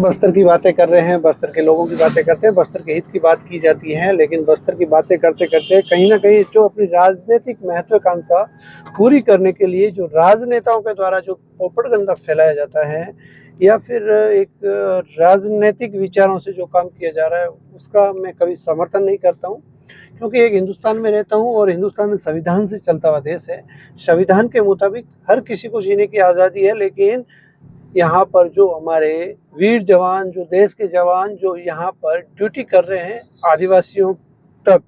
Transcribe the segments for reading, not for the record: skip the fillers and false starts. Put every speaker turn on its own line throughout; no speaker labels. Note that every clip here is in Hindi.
बस्तर की बातें कर रहे हैं, बस्तर के लोगों की बातें करते हैं, बस्तर के हित की बात की जाती है, लेकिन बस्तर की बातें करते करते कहीं ना कहीं जो अपनी राजनीतिक महत्वाकांक्षा पूरी करने के लिए जो राजनेताओं के द्वारा जो प्रोपेगेंडा फैलाया जाता है या फिर एक राजनीतिक विचारों से जो काम किया जा रहा है उसका मैं कभी समर्थन नहीं करता हूँ, क्योंकि एक हिंदुस्तान में रहता हूँ और हिंदुस्तान में संविधान से चलता हुआ देश है। संविधान के मुताबिक हर किसी को जीने की आज़ादी है, लेकिन यहाँ पर जो हमारे वीर जवान, जो देश के जवान जो यहाँ पर ड्यूटी कर रहे हैं, आदिवासियों तक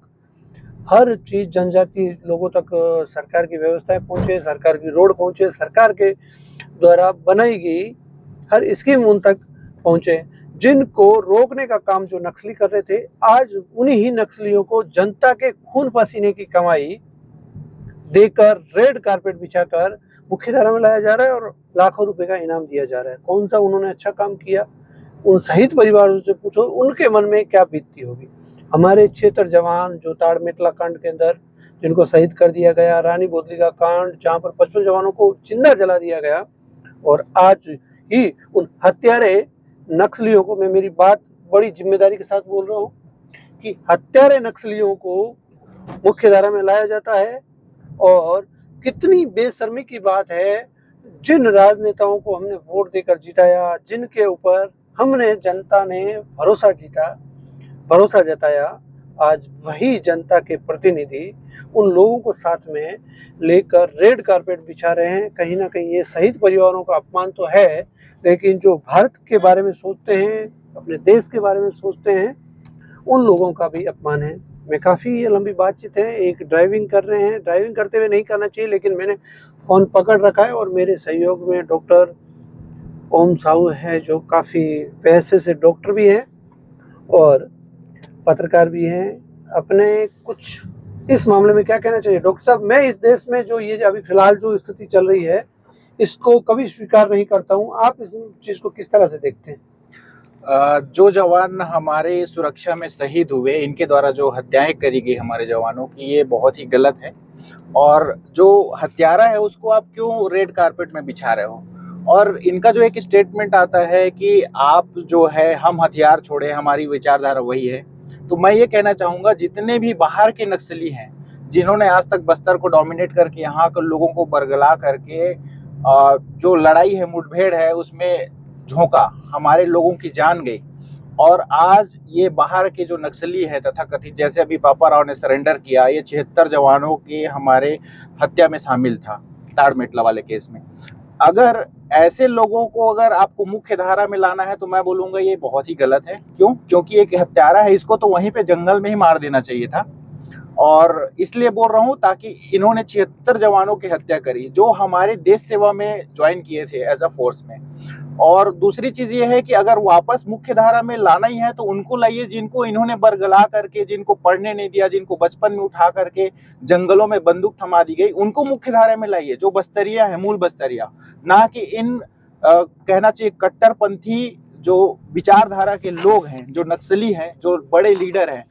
हर चीज़, जनजाति लोगों तक सरकार की व्यवस्थाएं पहुँचे, सरकार की रोड पहुँचे, सरकार के द्वारा बनाई गई हर स्कीम उन तक पहुँचे। जिनको रोकने का काम जो नक्सली कर रहे थे, आज उन्हीं ही नक्सलियों को जनता के खून पसीने की कमाई देकर रेड कारपेट बिछाकर मुख्यधारा में लाया जा रहा है और लाखों रुपए का इनाम दिया जा रहा है। कौन सा उन्होंने अच्छा काम किया? उन शहीद परिवारों से पूछो, उनके मन में क्या बीतती होगी। हमारे 76 जवान जो ताड़ मेटला कांड के अंदर जिनको शहीद कर दिया गया, रानी बोदली का कांड जहाँ पर 55 जवानों को जिंदा जला दिया गया, और आज ही उन हत्यारे नक्सलियों को, मैं मेरी बात बड़ी जिम्मेदारी के साथ बोल रहा हूँ कि हत्यारे नक्सलियों को मुख्यधारा में लाया जाता है। और कितनी बेशर्मी की बात है, जिन राजनेताओं को हमने वोट देकर जिताया, जिनके ऊपर हमने जनता ने भरोसा जताया, आज वही जनता के प्रतिनिधि उन लोगों को साथ में लेकर रेड कारपेट बिछा रहे हैं। कहीं ना कहीं ये शहीद परिवारों का अपमान तो है, लेकिन जो भारत के बारे में सोचते हैं, अपने देश के बारे में सोचते हैं, उन लोगों का भी अपमान है। मैं काफ़ी लंबी बातचीत है, एक ड्राइविंग कर रहे हैं, ड्राइविंग करते हुए नहीं करना चाहिए, लेकिन मैंने फ़ोन पकड़ रखा है और मेरे सहयोग में डॉक्टर ओम साहू है, जो काफ़ी पैसे से डॉक्टर भी हैं और पत्रकार भी हैं। अपने कुछ इस मामले में क्या कहना चाहिए डॉक्टर साहब? मैं इस देश में जो ये अभी फ़िलहाल जो स्थिति चल रही है, इसको कभी स्वीकार नहीं करता हूँ। आप इस चीज़ को किस तरह से देखते हैं?
जो जवान हमारे सुरक्षा में शहीद हुए, इनके द्वारा जो हत्याएं करी गई हमारे जवानों की, ये बहुत ही गलत है। और जो हत्यारा है उसको आप क्यों रेड कारपेट में बिछा रहे हो? और इनका जो एक स्टेटमेंट आता है कि आप जो है, हम हथियार छोड़े, हमारी विचारधारा वही है। तो मैं ये कहना चाहूँगा, जितने भी बाहर के नक्सली हैं, जिन्होंने आज तक बस्तर को डोमिनेट करके यहाँ के लोगों को बरगला करके जो लड़ाई है, मुठभेड़ है, उसमें झोंका, हमारे लोगों की जान गई। और आज ये बाहर के जो नक्सली है तथा कथित, जैसे अभी पापा राव ने सरेंडर किया, ये 76 जवानों के हमारे हत्या में शामिल था ताड़ मेटला वाले केस में। अगर ऐसे लोगों को अगर आपको मुख्य धारा में लाना है तो मैं बोलूँगा ये बहुत ही गलत है। क्यों? क्योंकि एक हत्यारा है, इसको तो वहीं पे जंगल में ही मार देना चाहिए था। और इसलिए बोल रहा हूँ ताकि इन्होंने 76 जवानों की हत्या करी जो हमारे देश सेवा में ज्वाइन किए थे एज अ फोर्स में। और दूसरी चीज ये है कि अगर वापस मुख्य धारा में लाना ही है तो उनको लाइए जिनको इन्होंने बरगला करके, जिनको पढ़ने नहीं दिया, जिनको बचपन में उठा करके जंगलों में बंदूक थमा दी गई, उनको मुख्य धारा में लाइए, जो बस्तरिया है, मूल बस्तरिया। ना कि इन कहना चाहिए कट्टरपंथी जो विचारधारा के लोग हैं, जो नक्सली हैं, जो बड़े लीडर हैं,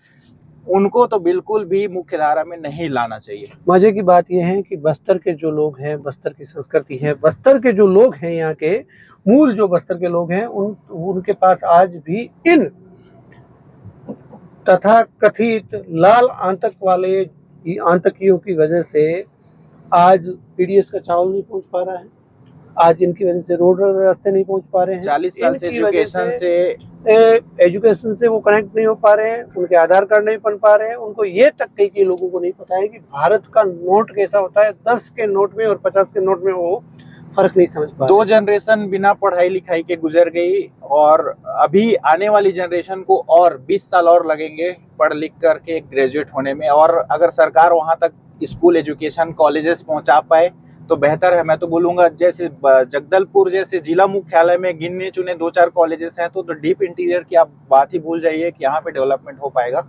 उनको तो बिल्कुल भी मुख्य धारा में नहीं लाना चाहिए।
मजे की बात यह है कि बस्तर के जो लोग हैं, बस्तर की संस्कृति है, बस्तर के जो लोग हैं, यहाँ के मूल जो बस्तर के लोग हैं, उनके पास आज भी इन तथा कथित लाल आतंक वाले आतंकियों की वजह से आज पीडीएस का चावल नहीं पहुंच पा रहा है, आज इनकी वजह से रोड रास्ते नहीं पहुंच पा रहे हैं,
40 साल से
एजुकेशन से वो कनेक्ट नहीं हो पा रहे हैं, उनके आधार कार्ड नहीं बन पा रहे हैं। उनको ये तक कई के लोगों को नहीं पता है कि भारत का नोट कैसा होता है। 10 के नोट में और 50 के नोट में वो फर्क नहीं समझ पा रहे।
2 जनरेशन बिना पढ़ाई लिखाई के गुजर गई और अभी आने वाली जनरेशन को और 20 साल और लगेंगे पढ़ लिख करके ग्रेजुएट होने में। और अगर सरकार वहां तक स्कूल एजुकेशन, कॉलेजेस पहुंचा पाए तो बेहतर है। मैं तो बोलूँगा जैसे जगदलपुर जैसे जिला मुख्यालय में गिने चुने 2-4 कॉलेजेस हैं तो डीप इंटीरियर की आप बात ही भूल जाइए कि यहाँ पे डेवलपमेंट हो पाएगा।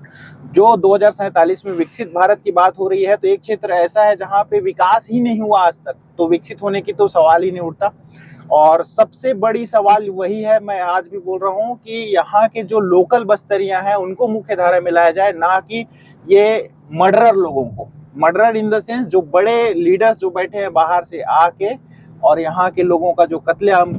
जो 2047 में विकसित भारत की बात हो रही है, तो एक क्षेत्र ऐसा है जहाँ पे विकास ही नहीं हुआ आज तक, तो विकसित होने की तो सवाल ही नहीं उठता। और सबसे बड़ी सवाल वही है, मैं आज भी बोल रहा हूँ कि यहाँ के जो लोकल बस्तरियाँ हैं उनको मुख्य धारा में लाया जाए, ना कि ये मर्डरर लोगों को। मर्डरर इन द सेंस जो बड़े लीडर्स जो बैठे हैं बाहर से आके और यहाँ के लोगों का जो कत्लेआम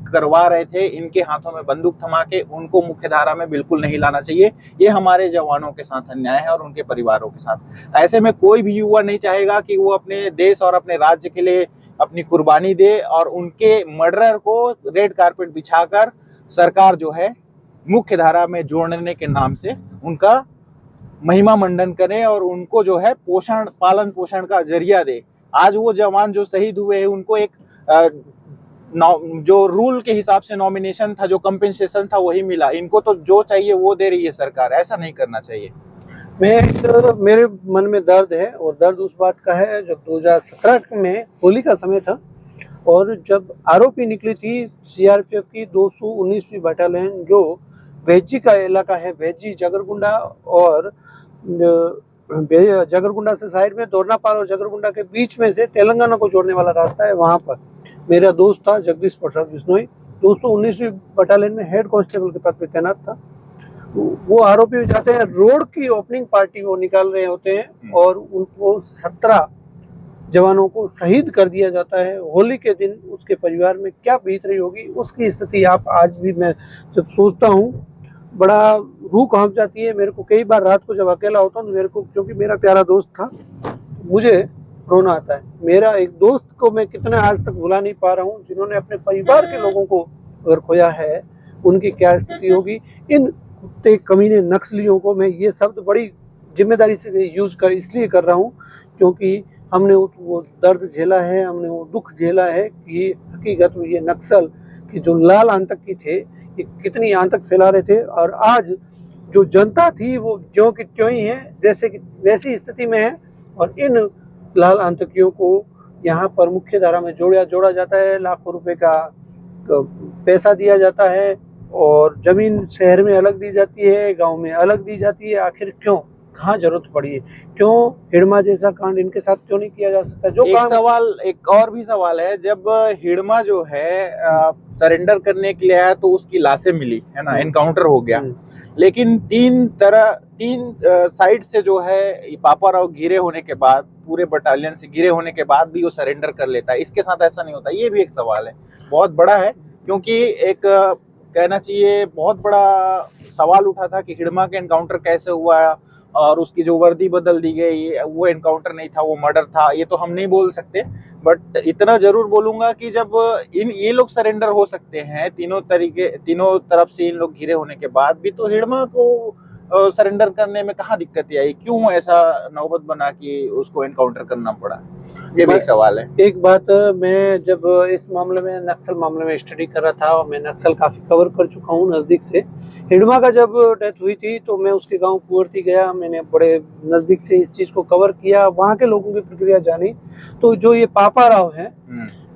करवा रहे थे, इनके हाथों में बंदूक थमा के उनको मुख्य धारा में बिल्कुल नहीं लाना चाहिए। ये हमारे जवानों के साथ अन्याय है और उनके परिवारों के साथ। ऐसे में कोई भी युवा नहीं चाहेगा कि वो अपने देश और अपने राज्य के लिए अपनी कुर्बानी दे और उनके मर्डरर को रेड कारपेट बिछाकर सरकार जो है मुख्य धारा में जोड़ने के नाम से उनका महिमा मंडन करें और उनको जो है पालन पोषण का जरिया दे। आज वो जवान जो शहीद हुए हैं उनको एक जो रूल के हिसाब से नॉमिनेशन था, जो कंपेंसेशन था वही मिला। इनको तो जो चाहिए वो दे रही है सरकार, ऐसा नहीं करना चाहिए।
मेरे मन में दर्द है और दर्द उस बात का है जब 2017 में होली का समय था और जब आरओपी निकली थी सीआरपीएफ की 219वीं बटालियन जो भेज्जी का इलाका है, भेज्जी जगरगुंडा और जगरगुंडा से साइड में दोरनापाल और जगरगुंडा के बीच में से तेलंगाना को जोड़ने वाला रास्ता है। वहाँ पर मेरा दोस्त था जगदीश प्रसाद बिश्नोई, 219वीं बटालियन में हेड कांस्टेबल के पद पे तैनात था। वो आरोपी जाते हैं, रोड की ओपनिंग पार्टी वो निकाल रहे होते हैं और उनको 17 जवानों को शहीद कर दिया जाता है। होली के दिन उसके परिवार में क्या बीत रही होगी उसकी स्थिति आप आज भी मैं जब सोचता हूँ बड़ा रूह कांप जाती है। मेरे को कई बार रात को जब अकेला होता हूँ तो मेरे को, क्योंकि मेरा प्यारा दोस्त था, मुझे रोना आता है। मेरा एक दोस्त को मैं कितना आज तक भुला नहीं पा रहा हूँ, जिन्होंने अपने परिवार के लोगों को अगर खोया है उनकी क्या स्थिति होगी। इन कुत्ते कमीने नक्सलियों को मैं ये शब्द बड़ी जिम्मेदारी से यूज इसलिए कर रहा हूँ क्योंकि हमने वो दर्द झेला है, हमने वो दुख झेला है कि हकीकत में ये नक्सल की जो लाल आतंकी थे ये कितनी आतंक फैला रहे थे और आज जो जनता थी वो ज्यों की त्यों ही है, जैसे कि वैसी स्थिति में है। और इन लाल आतंकियों को यहाँ पर मुख्य धारा में जोड़ा जाता है, लाखों रुपए का पैसा दिया जाता है और जमीन शहर में अलग दी जाती है, गांव में अलग दी जाती है। आखिर क्यों, कहाँ जरूरत पड़ी है, क्यों हिड़मा जैसा कांड इनके साथ क्यों नहीं किया जा सकता? जो
एक और भी सवाल है, जब हिड़मा जो है सरेंडर करने के लिए आया तो उसकी लाशें मिली है ना, एनकाउंटर हो गया, लेकिन तीन साइड से जो है पापा राव घिरे होने के बाद, पूरे बटालियन से घिरे होने के बाद भी वो सरेंडर कर लेता है। इसके साथ ऐसा नहीं होता। ये भी एक सवाल है, बहुत बड़ा है, क्योंकि एक कहना चाहिए बहुत बड़ा सवाल उठा था कि हिड़मा का एनकाउंटर कैसे हुआ और उसकी जो वर्दी बदल दी गई, वो एनकाउंटर नहीं था, वो मर्डर था। ये तो हम नहीं बोल सकते, बट इतना जरूर बोलूंगा कि जब ये लोग सरेंडर हो सकते हैं तीनों तरफ से इन लोग घिरे होने के बाद भी, तो हिड़मा को सरेंडर करने में कहाँ दिक्कत आई? क्यों ऐसा नौबत बना कि उसको एनकाउंटर करना पड़ा? ये भी एक सवाल है।
एक बात, मैं जब इस मामले में नक्सल मामले में स्टडी कर रहा था और मैं नक्सल काफ़ी कवर कर चुका हूँ नज़दीक से। हिड़मा का जब डेथ हुई थी तो मैं उसके गांव कुंवरती गया, मैंने बड़े नज़दीक से इस चीज़ को कवर किया, वहाँ के लोगों की प्रक्रिया जानी। तो जो ये पापा राव है,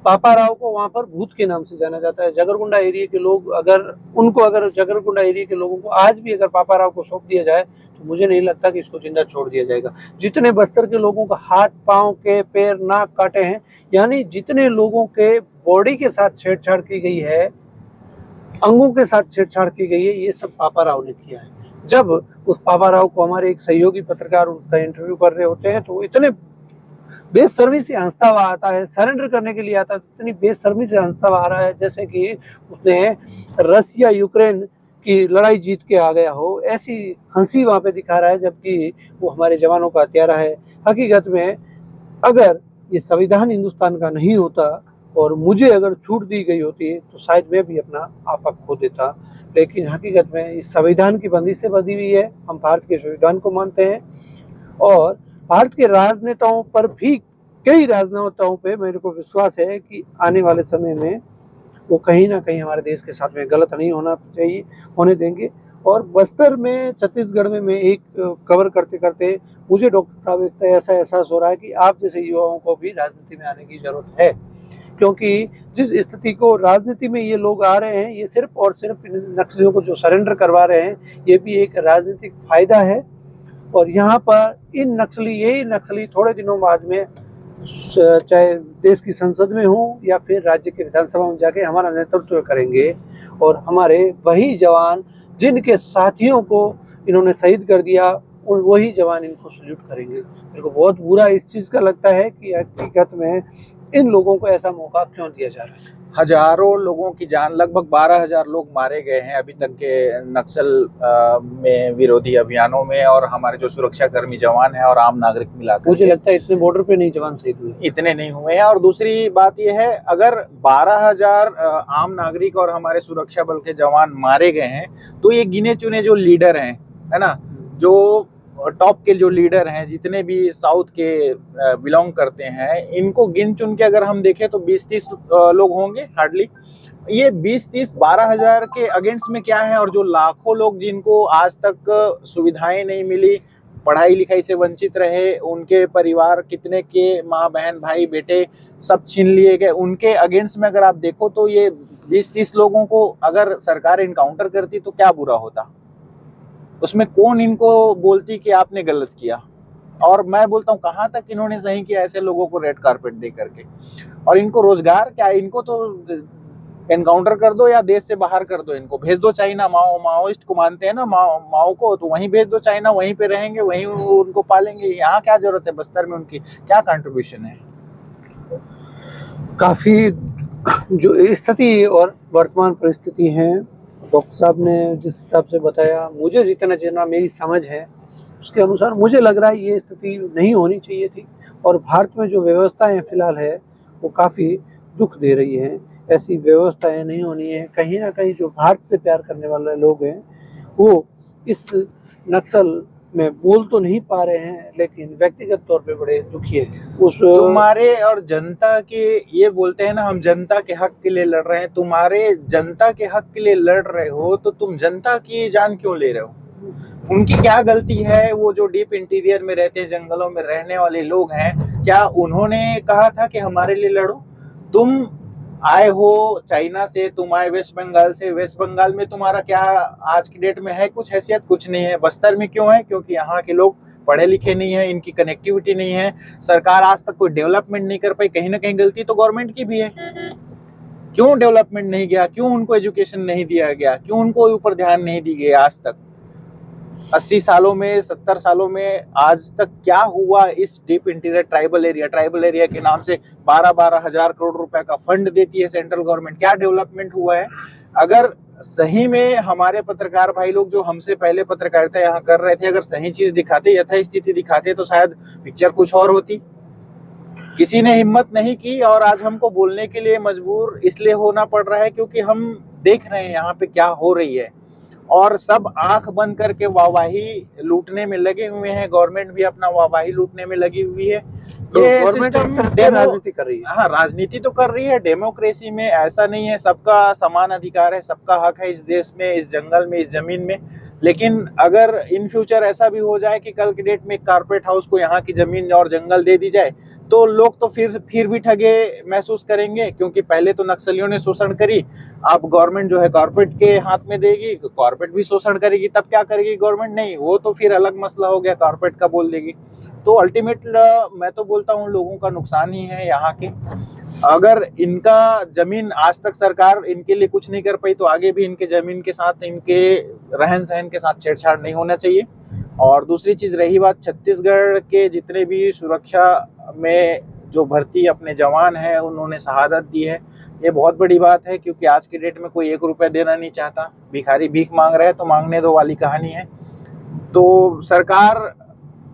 पापा राव को वहाँ पर भूत के नाम से जाना जाता है। जगरगुंडा एरिया के लोग अगर जगरगुंडा एरिया के लोगों को आज भी अगर पापा राव को सौंप दिया जाए तो मुझे नहीं लगता कि इसको जिंदा छोड़ दिया जाएगा। जितने बस्तर के लोगों का हाथ पांव के पैर नाक काटे हैं, यानी जितने लोगों के बॉडी के साथ छेड़छाड़ की गई है, अंगों के साथ छेड़छाड़ की गई है, ये सब पापा राव ने किया है। जब उस पापा राव को हमारे एक सहयोगी पत्रकार उनका इंटरव्यू कर रहे होते हैं तो इतने बेशर्मी से हंसता हुआ आता है, सरेंडर करने के लिए आता है, इतनी बेशर्मी से हंसता हुआ आ रहा है जैसे कि उसने रसिया यूक्रेन की लड़ाई जीत के आ गया हो, ऐसी हंसी वहाँ पे दिखा रहा है, जबकि वो हमारे जवानों का हत्यारा है। हकीकत में अगर ये संविधान हिंदुस्तान का नहीं होता और मुझे अगर छूट दी गई होती तो शायद मैं भी अपना आपा खो देता, लेकिन हकीकत में इस संविधान की बंदी से बंधी हुई है। हम भारत के संविधान को मानते हैं और भारत के राजनेताओं पर भी, कई राजनेताओं पे मेरे को विश्वास है कि आने वाले समय में वो कहीं ना कहीं हमारे देश के साथ में गलत नहीं होने देंगे। और बस्तर में, छत्तीसगढ़ में मैं एक कवर करते करते मुझे डॉक्टर साहब ऐसा एहसास हो रहा है कि आप जैसे युवाओं को भी राजनीति में आने की जरूरत है, क्योंकि जिस स्थिति को राजनीति में ये लोग आ रहे हैं, ये सिर्फ और सिर्फ नक्सलियों को जो सरेंडर करवा रहे हैं, ये भी एक राजनीतिक फायदा है। और यहाँ पर यही नक्सली थोड़े दिनों बाद में चाहे देश की संसद में हो या फिर राज्य के विधानसभा में जाके हमारा नेतृत्व करेंगे और हमारे वही जवान जिनके साथियों को इन्होंने शहीद कर दिया, वही जवान इनको सल्यूट करेंगे। मेरे को बहुत बुरा इस चीज़ का लगता है कि हकीकत में इन लोगों को ऐसा मौका क्यों दिया जा रहा है?
हजारों लोगों की जान, लगभग 12,000 लोग मारे गए हैं अभी तक के नक्सल में विरोधी अभियानों में, और हमारे जो सुरक्षा कर्मी जवान हैं और आम नागरिक मिलाकर
मुझे लगता है इतने बॉर्डर पे नहीं जवान शहीद हुए।
इतने नहीं हुए हैं। और दूसरी बात यह है, अगर 12,000 आम नागरिक और हमारे सुरक्षा बल के जवान मारे गए हैं, तो ये गिने चुने जो लीडर हैं, है ना, जो टॉप के जो लीडर हैं, जितने भी साउथ के बिलोंग करते हैं, इनको गिन चुन के अगर हम देखें तो 20-30 लोग होंगे हार्डली। ये 20-30 12,000 के अगेंस्ट में क्या है? और जो लाखों लोग जिनको आज तक सुविधाएं नहीं मिली, पढ़ाई लिखाई से वंचित रहे, उनके परिवार कितने के माँ बहन भाई बेटे सब छीन लिए गए, उनके अगेंस्ट में अगर आप देखो तो ये 20-30 लोगों को अगर सरकार इनकाउंटर करती तो क्या बुरा होता? उसमें कौन इनको बोलती कि आपने गलत किया? और मैं बोलता हूँ कहाँ तक इन्होंने सही किया ऐसे लोगों को रेड कारपेट दे करके? और इनको रोजगार क्या? इनको तो एनकाउंटर कर दो या देश से बाहर कर दो, इनको भेज दो चाइना। माओइस्ट को मानते हैं ना, माओ को, तो वहीं भेज दो चाइना, वहीं पे रहेंगे, वहीं उनको पालेंगे। यहाँ क्या जरूरत है? बस्तर में उनकी क्या कंट्रीब्यूशन है?
काफी जो स्थिति और वर्तमान परिस्थिति है, डॉक्टर साहब ने जिस हिसाब से बताया, मुझे जितना मेरी समझ है उसके अनुसार मुझे लग रहा है ये स्थिति नहीं होनी चाहिए थी। और भारत में जो व्यवस्थाएं फिलहाल है वो काफ़ी दुख दे रही हैं। ऐसी व्यवस्थाएं नहीं होनी है। कहीं ना कहीं जो भारत से प्यार करने वाले लोग हैं वो इस नक्सल में बोल तो नहीं पा रहे हैं, लेकिन व्यक्तिगत तौर पे बड़े दुखी हैं।
तुम्हारे और जनता के, ये बोलते हैं ना हम जनता के हक के लिए लड़ रहे हैं, तुम्हारे जनता के हक के लिए लड़ रहे हो तो तुम जनता की जान क्यों ले रहे हो? उनकी क्या गलती है? वो जो डीप इंटीरियर में रहते हैं, जंगलों में रहने वाले लोग हैं, क्या उन्होंने कहा था कि हमारे लिए लड़ो? तुम आए हो चाइना से, तुम आए वेस्ट बंगाल से, वेस्ट बंगाल में तुम्हारा क्या आज की डेट में है कुछ हैसियत? कुछ नहीं है। बस्तर में क्यों है? क्योंकि यहाँ के लोग पढ़े लिखे नहीं है, इनकी कनेक्टिविटी नहीं है, सरकार आज तक कोई डेवलपमेंट नहीं कर पाई। कहीं ना कहीं गलती तो गवर्नमेंट की भी है। क्यों डेवलपमेंट नहीं गया? क्यों उनको एजुकेशन नहीं दिया गया? क्यों उनको ऊपर ध्यान नहीं दी गई आज तक? 80 सालों में, 70 सालों में आज तक क्या हुआ? इस डीप इंटीरियर ट्राइबल एरिया के नाम से 12-12 हजार करोड़ रुपए का फंड देती है सेंट्रल गवर्नमेंट। क्या डेवलपमेंट हुआ है? अगर सही में हमारे पत्रकार भाई लोग जो हमसे पहले पत्रकारिता यहाँ कर रहे थे, अगर सही चीज दिखाते, यथास्थिति दिखाते, तो शायद पिक्चर कुछ और होती। किसी ने हिम्मत नहीं की, और आज हमको बोलने के लिए मजबूर इसलिए होना पड़ रहा है क्योंकि हम देख रहे हैं यहाँ पे क्या हो रही है, और सब आंख बंद करके वाहवाही लूटने में लगे हुए हैं। गवर्नमेंट भी अपना वाहवाही लूटने में लगी हुई है। ये
गवर्नमेंट राजनीति कर रही है।
हाँ, राजनीति तो कर रही है। डेमोक्रेसी में ऐसा नहीं है, सबका समान अधिकार है, सबका हक है इस देश में, इस जंगल में, इस जमीन में। लेकिन अगर इन फ्यूचर ऐसा भी हो जाए कि कल की डेट में कारपोरेट हाउस को यहाँ की जमीन और जंगल दे दी जाए, तो लोग तो फिर भी ठगे महसूस करेंगे, क्योंकि पहले तो नक्सलियों ने शोषण करी, अब गवर्नमेंट जो है कॉर्पोरेट के हाथ में देगी, कॉर्पोरेट भी शोषण करेगी, तब क्या करेगी गवर्नमेंट? नहीं, वो तो फिर अलग मसला हो गया, कॉर्पोरेट का बोल देगी। तो अल्टीमेट मैं तो बोलता हूँ लोगों का नुकसान ही है यहाँ के। अगर इनका जमीन आज तक सरकार इनके लिए कुछ नहीं कर पाई, तो आगे भी इनके जमीन के साथ, इनके रहन सहन के साथ छेड़छाड़ नहीं होना चाहिए। और दूसरी चीज रही बात छत्तीसगढ़ के जितने भी सुरक्षा में जो भर्ती अपने जवान हैं उन्होंने शहादत दी है, ये बहुत बड़ी बात है, क्योंकि आज के डेट में कोई 1 रुपया देना नहीं चाहता। भिखारी भीख मांग रहे हैं तो मांगने दो वाली कहानी है। तो सरकार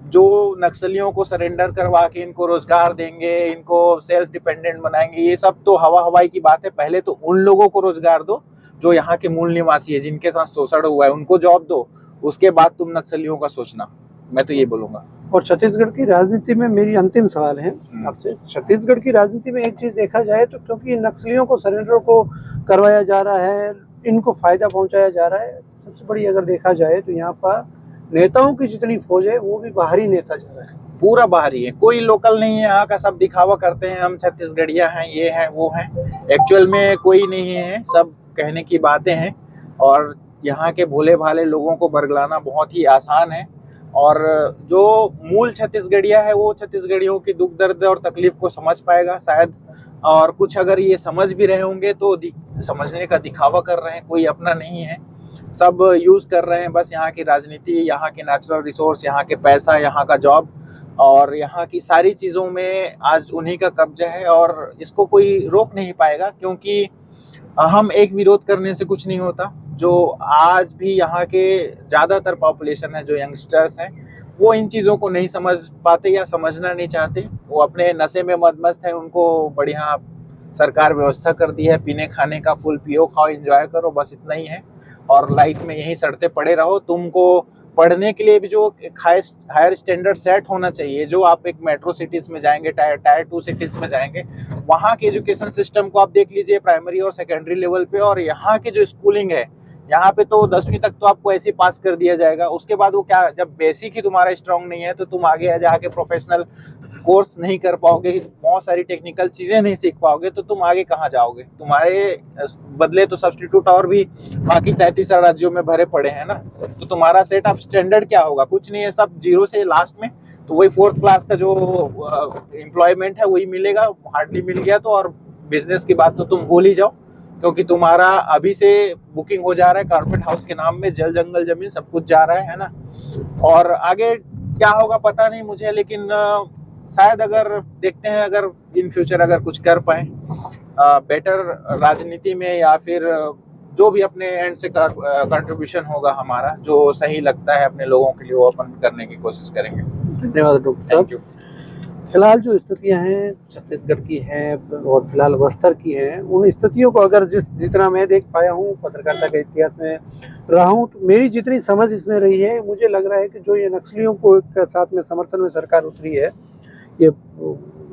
जो नक्सलियों को सरेंडर करवा के इनको रोजगार देंगे, इनको सेल्फ डिपेंडेंट बनाएंगे, ये सब तो हवाई की बात है। पहले तो उन लोगों को रोजगार दो जो यहाँ के मूल निवासी है, जिनके साथ शोषण हुआ है, उनको जॉब दो, उसके बाद तुम नक्सलियों का सोचना। मैं तो ये बोलूंगा।
और छत्तीसगढ़ की राजनीति में मेरी अंतिम सवाल है आपसे, छत्तीसगढ़ की राजनीति में एक चीज देखा जाए तो, क्योंकि नक्सलियों को सरेंडर को करवाया जा रहा है, इनको फायदा पहुंचाया जा रहा है, सबसे बड़ी अगर देखा जाए तो यहाँ पर नेताओं की जितनी फौज है वो भी बाहरी नेता जा रहा है,
पूरा बाहरी है, कोई लोकल नहीं है यहाँ का। सब दिखावा करते हैं, हम छत्तीसगढ़िया हैं, ये हैं वो हैं, एक्चुअल में कोई नहीं है, सब कहने की बातें हैं। और यहाँ के भोले भाले लोगों को बरगलाना बहुत ही आसान है, और जो मूल छत्तीसगढ़िया है वो छत्तीसगढ़ियों की दुख दर्द और तकलीफ को समझ पाएगा शायद। और कुछ अगर ये समझ भी रहे होंगे तो समझने का दिखावा कर रहे हैं, कोई अपना नहीं है, सब यूज कर रहे हैं बस यहाँ की राजनीति, यहाँ के नेचुरल रिसोर्स, यहाँ के पैसा, यहाँ का जॉब। और यहाँ की सारी चीज़ों में आज उन्हीं का कब्जा है और इसको कोई रोक नहीं पाएगा, क्योंकि हम एक विरोध करने से कुछ नहीं होता। जो आज भी यहाँ के ज़्यादातर पॉपुलेशन है, जो यंगस्टर्स हैं, वो इन चीज़ों को नहीं समझ पाते या समझना नहीं चाहते। वो अपने नशे में मदमस्त हैं, उनको बढ़िया सरकार व्यवस्था कर दी है, पीने खाने का फुल पियो खाओ एंजॉय करो, बस इतना ही है। और लाइफ में यहीं सड़ते पड़े रहो। तुमको पढ़ने के लिए भी जो हायर स्टैंडर्ड सेट होना चाहिए, जो आप एक मेट्रो सिटीज़ में जाएंगे, टायर 2 सिटीज़ में जाएंगे, वहाँ के एजुकेशन सिस्टम को आप देख लीजिए प्राइमरी और सेकेंडरी लेवल पे, और यहाँ की जो स्कूलिंग है, यहाँ पे तो 10वीं तक तो आपको ऐसे ही पास कर दिया जाएगा। उसके बाद वो क्या, जब बेसिक ही तुम्हारा स्ट्रांग नहीं है तो तुम आगे जाके प्रोफेशनल कोर्स नहीं कर पाओगे, बहुत सारी टेक्निकल चीज़ें नहीं सीख पाओगे, तो तुम आगे कहाँ जाओगे? तुम्हारे बदले तो सब्स्टिट्यूट और भी बाकी 33 राज्यों में भरे पड़े हैं ना, तो तुम्हारा सेट ऑफ स्टैंडर्ड क्या होगा? कुछ नहीं है, सब जीरो से लास्ट में। तो वही 4th क्लास का जो एम्प्लॉयमेंट है वही मिलेगा, हार्डली मिल गया तो। और बिजनेस की बात तो तुम भूल ही जाओ, क्योंकि तुम्हारा अभी से बुकिंग हो जा रहा है कारपेट हाउस के नाम में, जल जंगल जमीन सब कुछ जा रहा है ना। और आगे क्या होगा पता नहीं मुझे, लेकिन शायद अगर देखते हैं, अगर इन फ्यूचर अगर कुछ कर पाए बेटर राजनीति में, या फिर जो भी अपने एंड से कंट्रीब्यूशन होगा हमारा, जो सही लगता है अपने लोगों के लिए, वो अपन करने की कोशिश करेंगे।
धन्यवाद डॉक्टर साहब।
Thank you.
फिलहाल जो स्थितियां हैं छत्तीसगढ़ की हैं और फिलहाल बस्तर की हैं, उन स्थितियों को अगर जितना मैं देख पाया हूँ, पत्रकारिता के इतिहास में रहा हूँ, तो मेरी जितनी समझ इसमें रही है, मुझे लग रहा है कि जो ये नक्सलियों को के साथ में समर्थन में सरकार उतरी है, ये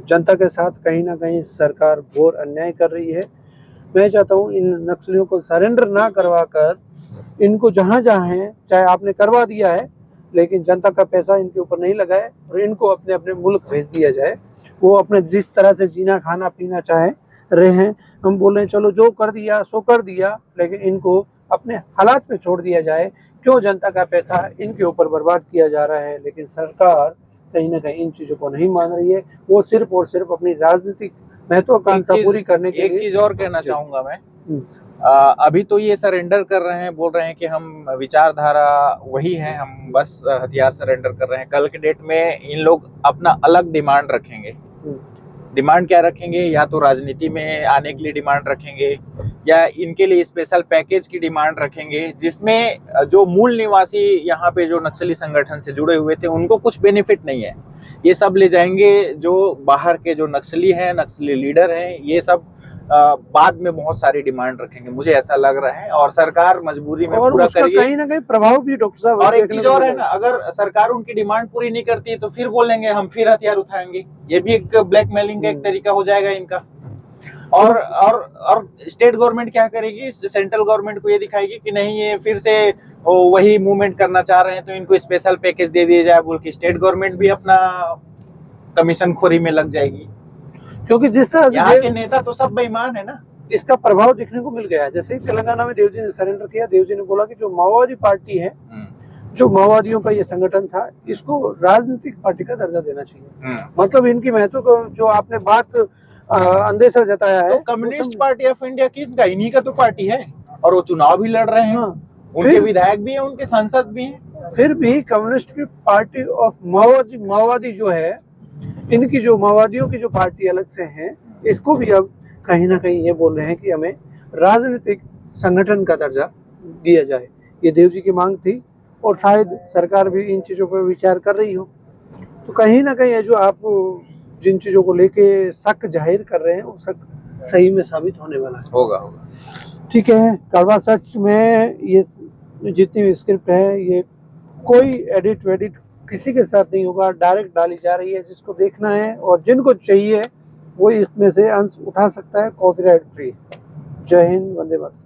जनता के साथ कहीं ना कहीं सरकार घोर अन्याय कर रही है। मैं चाहता हूँ इन नक्सलियों को सरेंडर ना करवा कर इनको जहाँ जहाँ हैं, चाहे आपने करवा दिया है, लेकिन जनता का पैसा इनके ऊपर नहीं लगाए और इनको अपने अपने मुल्क भेज दिया जाए। वो अपने जिस तरह से जीना खाना पीना चाहे रहे हैं। हम बोल रहे हैं चलो जो कर दिया सो कर दिया, लेकिन इनको अपने हालात पे छोड़ दिया जाए। क्यों जनता का पैसा इनके ऊपर बर्बाद किया जा रहा है? लेकिन सरकार कहीं ना कहीं इन चीज़ों को नहीं मान रही है। वो सिर्फ और सिर्फ अपनी राजनीतिक महत्वाकांक्षा पूरी करने के लिए।
एक चीज और कहना चाहूंगा मैं, अभी तो ये सरेंडर कर रहे हैं, बोल रहे हैं कि हम विचारधारा वही है, हम बस हथियार सरेंडर कर रहे हैं। कल के डेट में इन लोग अपना अलग डिमांड रखेंगे। डिमांड क्या रखेंगे? या तो राजनीति में आने के लिए डिमांड रखेंगे, या इनके लिए स्पेशल पैकेज की डिमांड रखेंगे, जिसमें जो मूल निवासी यहाँ पे जो नक्सली संगठन से जुड़े हुए थे उनको कुछ बेनिफिट नहीं है। ये सब ले जाएंगे जो बाहर के जो नक्सली हैं, नक्सली लीडर हैं, ये सब बाद में बहुत सारी डिमांड रखेंगे, मुझे ऐसा लग रहा है। और सरकार मजबूरी में पूरा करिए।
कहीं ना कहीं प्रभाव भी डॉक्टर साहब।
और एक चीज और है ना, अगर सरकार उनकी डिमांड पूरी नहीं करती है तो फिर बोलेंगे हम फिर हथियार उठाएंगे। ये भी एक ब्लैकमेलिंग का एक तरीका हो जाएगा इनका। और स्टेट गवर्नमेंट क्या करेगी? सेंट्रल गवर्नमेंट को ये दिखाएगी कि नहीं, ये फिर से वही मूवमेंट करना चाह रहे हैं, तो इनको स्पेशल पैकेज दे दिया जाए बोल के स्टेट गवर्नमेंट भी अपना कमीशन खोरी में लग जाएगी।
क्योंकि जिस तरह से
यहाँ के नेता तो सब बेईमान है ना।
इसका प्रभाव देखने को मिल गया। जैसे ही तेलंगाना में देवजी ने सरेंडर किया, देवजी ने बोला कि जो माओवादी पार्टी है, जो माओवादियों का ये संगठन था, इसको राजनीतिक पार्टी का दर्जा देना चाहिए। मतलब इनकी महत्व को जो आपने बात अंदेशा जताया है,
तो कम्युनिस्ट पार्टी ऑफ इंडिया की इन्हीं का तो पार्टी है, और वो चुनाव भी लड़ रहे हैं। उनके विधायक भी हैं, उनके सांसद भी हैं।
फिर भी कम्युनिस्ट की पार्टी ऑफ माओवादी जो है, इनकी जो माओवादियों की जो पार्टी अलग से है, इसको भी अब कहीं ना कहीं ये बोल रहे हैं कि हमें राजनीतिक संगठन का दर्जा दिया जाए। ये देवजी की मांग थी और शायद सरकार भी इन चीज़ों पर विचार कर रही हो। तो कहीं ना कहीं ये जो आप जिन चीज़ों को लेके शक जाहिर कर रहे हैं, वो शक सही में साबित होने वाला है।
होगा।
ठीक है, कड़वा सच में ये जितनी भी स्क्रिप्ट है, ये कोई एडिट वेडिट किसी के साथ नहीं होगा, डायरेक्ट डाली जा रही है। जिसको देखना है और जिनको चाहिए वो इसमें से अंश उठा सकता है, कॉपीराइट फ्री। जय हिंद, वंदे मातरम।